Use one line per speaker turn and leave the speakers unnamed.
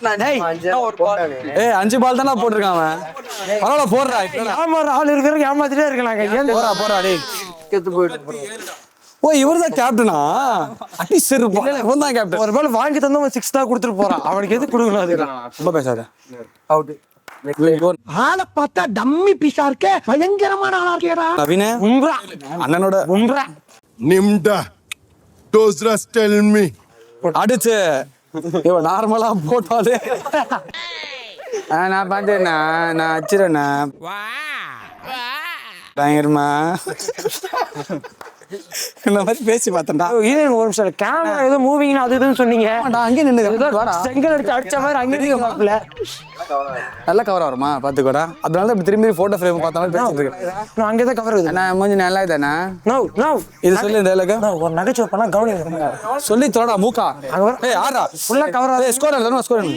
ஏய் 5 பால் தானே போட்டிருக்கான் அவன். பரவாயில்ல போடுறா.
ஏமாற ஆள் இருக்கிற ஏமாத்திட்டே இருக்கலாம்.
போறா போறா டேய்.
கெத்து போயிட்டு
ஓ இவர்தான் கேப்டனா? அடி செருப்பு. இவன் தான் கேப்டன்.
ஒரு பால் வாங்கி தந்தவன் 6 தான் கொடுத்துட்டு போறான். அவனுக்கு எது கொடுக்கணும் அதுக்கு?
ரொம்ப பேசாத.
அவுட்.
ஆளை பார்த்தா டம்மி பீஸா இருக்க, பயங்கரமான ஆளா இருக்கேடா.
நவீன
உம்ரா
அண்ணனோட
உம்ரா
Nimda. Those rest tell me.
அடிச்சு இவன் நார்மலா போட்டாலே நான் பார்த்தேண்ணா, நான் அடிச்சிடண்ணா பயங்கரமா இந்த மாதிரி பேசி பார்த்தேன்டா.
இது ஒரு நிமிஷம் கேமரா ஏதோ மூவிங் அது இதுன்னு சொன்னீங்க.
அங்கே நின்று
செங்கல் அடிச்சு அடிச்ச மாதிரி அங்கே மாப்பிள்ள
நல்லா கவர் ஆகுமா பாத்துக்கோடா. அதனால தான் இப்படி திரும்பி போட்டோ ஃப்ரேம் பார்த்த மாதிரி பேசிட்டு இருக்கேன்.
நான் அங்கேதான் கவர் ஆகுது.
நான் மூஞ்சி நல்லா தானே
நோ நோ
இது சொல்லி டைலாக
ஒரு நகைச்சுவை பண்ணா கவனிங்க.
சொல்லி தோடா மூக்கா. ஏய் ஆறா
ஃபுல்லா கவர் ஆகுது.
ஸ்கோர் எழுதணும் ஸ்கோர்